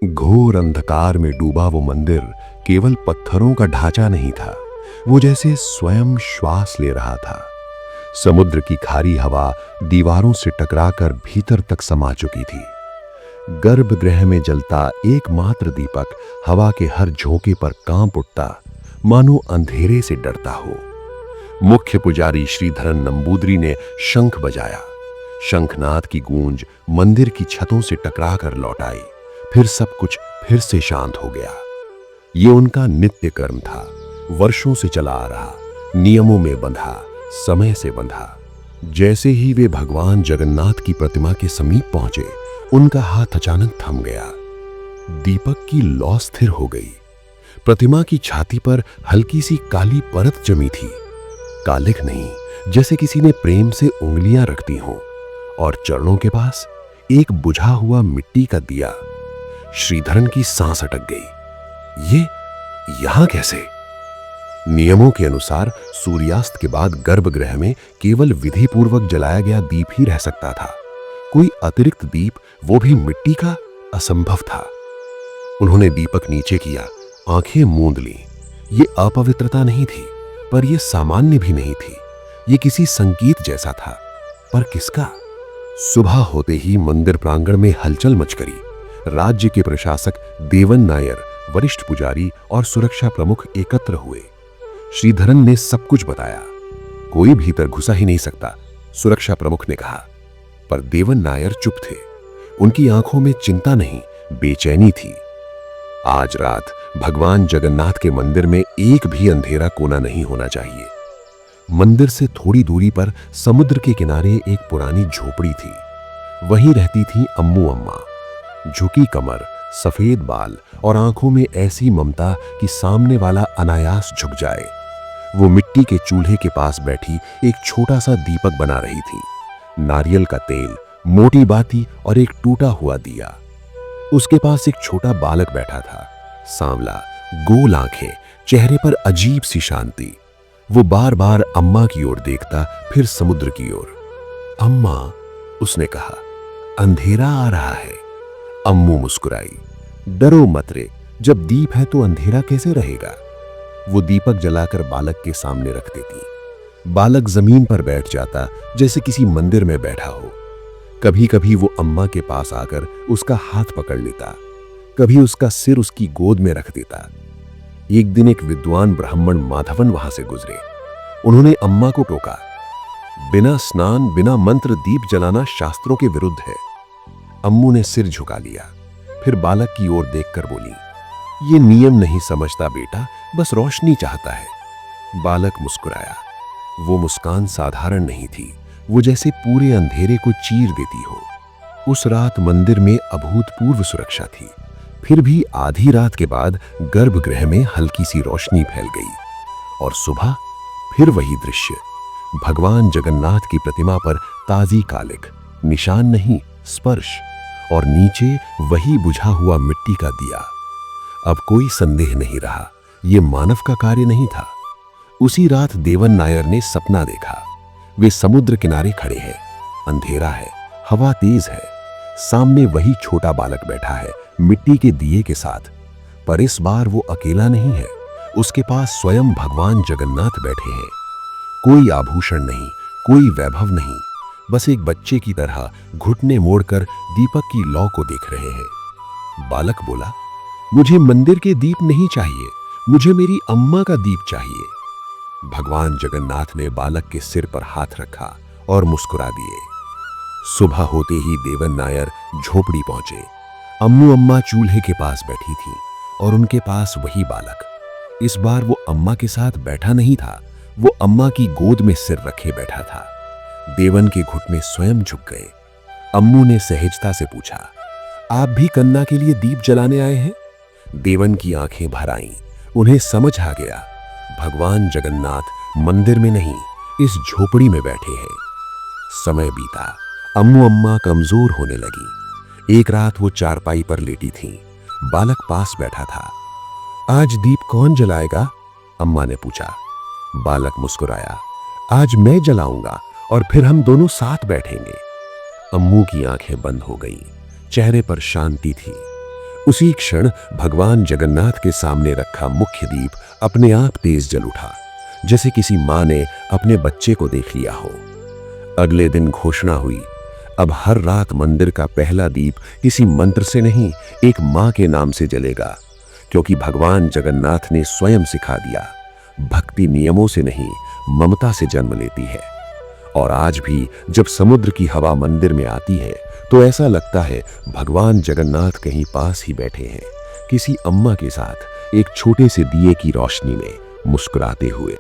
घोर अंधकार में डूबा वो मंदिर केवल पत्थरों का ढांचा नहीं था, वो जैसे स्वयं श्वास ले रहा था। समुद्र की खारी हवा दीवारों से टकराकर भीतर तक समा चुकी थी। गर्भगृह में जलता एकमात्र दीपक हवा के हर झोंके पर कांप उठता, मानो अंधेरे से डरता हो। मुख्य पुजारी श्रीधरन नंबूदरी ने शंख बजाया। शंखनाद की गूंज मंदिर की छतों से टकराकर लौट आई। फिर सब कुछ फिर से शांत हो गया। ये उनका नित्य कर्म था, वर्षों से चला आ रहा, नियमों में बंधा, समय से बंधा। जैसे ही वे भगवान जगन्नाथ की प्रतिमा के समीप पहुंचे, उनका हाथ अचानक थम गया। दीपक की लौ स्थिर हो गई। प्रतिमा की छाती पर हल्की सी काली परत जमी थी। कालिख नहीं, जैसे किसी ने प्रेम से उंगलियां रख दी हों। और चरणों के पास एक बुझा हुआ मिट्टी का दिया। श्रीधरन की सांस अटक गई। ये यहां कैसे? नियमों के अनुसार सूर्यास्त के बाद गर्भगृह में केवल विधि पूर्वक जलाया गया दीप ही रह सकता था। कोई अतिरिक्त दीप, वो भी मिट्टी का, असंभव था। उन्होंने दीपक नीचे किया, आंखें मूंद लीं। ये अपवित्रता नहीं थी, पर यह सामान्य भी नहीं थी। ये किसी संकेत जैसा था, पर किसका? सुबह होते ही मंदिर प्रांगण में हलचल मच गई। राज्य के प्रशासक देवन नायर, वरिष्ठ पुजारी और सुरक्षा प्रमुख एकत्र हुए। श्रीधरन ने सब कुछ बताया। कोई भीतर घुसा ही नहीं सकता, सुरक्षा प्रमुख ने कहा। पर देवन नायर चुप थे। उनकी आंखों में चिंता नहीं, बेचैनी थी। आज रात भगवान जगन्नाथ के मंदिर में एक भी अंधेरा कोना नहीं होना चाहिए। मंदिर से थोड़ी दूरी पर समुद्र के किनारे एक पुरानी झोपड़ी थी। वहीं रहती थी अम्मू अम्मा। झुकी कमर, सफेद बाल और आंखों में ऐसी ममता कि सामने वाला अनायास झुक जाए। वो मिट्टी के चूल्हे के पास बैठी एक छोटा सा दीपक बना रही थी। नारियल का तेल, मोटी बाती और एक टूटा हुआ दिया। उसके पास एक छोटा बालक बैठा था, सांवला, गोल आंखें, चेहरे पर अजीब सी शांति। वो बार बार अम्मा की ओर देखता, फिर समुद्र की ओर। अम्मा, उसने कहा, अंधेरा आ रहा है। अम्मू मुस्कुराई। डरो मत रे, जब दीप है तो अंधेरा कैसे रहेगा? वो दीपक जलाकर बालक के सामने रख देती। बालक जमीन पर बैठ जाता, जैसे किसी मंदिर में बैठा हो। कभी कभी वो अम्मा के पास आकर उसका हाथ पकड़ लेता, कभी उसका सिर उसकी गोद में रख देता। एक दिन एक विद्वान ब्राह्मण माधवन वहां से गुजरे। उन्होंने अम्मा को टोका, बिना स्नान, बिना मंत्र दीप जलाना शास्त्रों के विरुद्ध है। अम्मू ने सिर झुका लिया, फिर बालक की ओर देखकर बोली, ये नियम नहीं समझता बेटा, बस रोशनी चाहता है। बालक मुस्कुराया। वो मुस्कान साधारण नहीं थी, वो जैसे पूरे अंधेरे को चीर देती हो। उस रात मंदिर में अभूतपूर्व सुरक्षा थी। फिर भी आधी रात के बाद गर्भगृह में हल्की सी रोशनी फैल गई। और सुबह फिर वही दृश्य। भगवान जगन्नाथ की प्रतिमा पर ताजी कालिख, निशान नहीं, स्पर्श, और नीचे वही बुझा हुआ मिट्टी का दिया। अब कोई संदेह नहीं रहा, यह मानव का कार्य नहीं था। उसी रात देवन नायर ने सपना देखा। वे समुद्र किनारे खड़े हैं, अंधेरा है, हवा तेज है। सामने वही छोटा बालक बैठा है, मिट्टी के दिए के साथ। पर इस बार वो अकेला नहीं है, उसके पास स्वयं भगवान जगन्नाथ बैठे हैं। कोई आभूषण नहीं, कोई वैभव नहीं, बस एक बच्चे की तरह घुटने मोड़कर दीपक की लौ को देख रहे हैं। बालक बोला, मुझे मंदिर के दीप नहीं चाहिए, मुझे मेरी अम्मा का दीप चाहिए। भगवान जगन्नाथ ने बालक के सिर पर हाथ रखा और मुस्कुरा दिए। सुबह होते ही देवन नायर झोपड़ी पहुंचे। अम्मू अम्मा चूल्हे के पास बैठी थी और उनके पास वही बालक। इस बार वो अम्मा के साथ बैठा नहीं था, वो अम्मा की गोद में सिर रखे बैठा था। देवन के घुटने स्वयं झुक गए। अम्मू ने सहजता से पूछा, आप भी कन्या के लिए दीप जलाने आए हैं? देवन की आंखें भर आईं। उन्हें समझ आ गया, भगवान जगन्नाथ मंदिर में नहीं, इस झोपड़ी में बैठे हैं। समय बीता, अम्मू अम्मा कमजोर होने लगी। एक रात वो चारपाई पर लेटी थीं। बालक पास बैठा था। आज दीप कौन जलाएगा? अम्मा ने पूछा। बालक मुस्कुराया, आज मैं जलाऊंगा और फिर हम दोनों साथ बैठेंगे। अम्मू की आंखें बंद हो गईं, चेहरे पर शांति थी। उसी क्षण भगवान जगन्नाथ के सामने रखा मुख्य दीप अपने आप तेज जल उठा, जैसे किसी मां ने अपने बच्चे को देख लिया हो। अगले दिन घोषणा हुई, अब हर रात मंदिर का पहला दीप किसी मंत्र से नहीं, एक मां के नाम से जलेगा, क्योंकि भगवान जगन्नाथ ने स्वयं सिखा दिया, भक्ति नियमों से नहीं, ममता से जन्म लेती है। और आज भी जब समुद्र की हवा मंदिर में आती है तो ऐसा लगता है भगवान जगन्नाथ कहीं पास ही बैठे हैं, किसी अम्मा के साथ एक छोटे से दिए की रोशनी में मुस्कुराते हुए।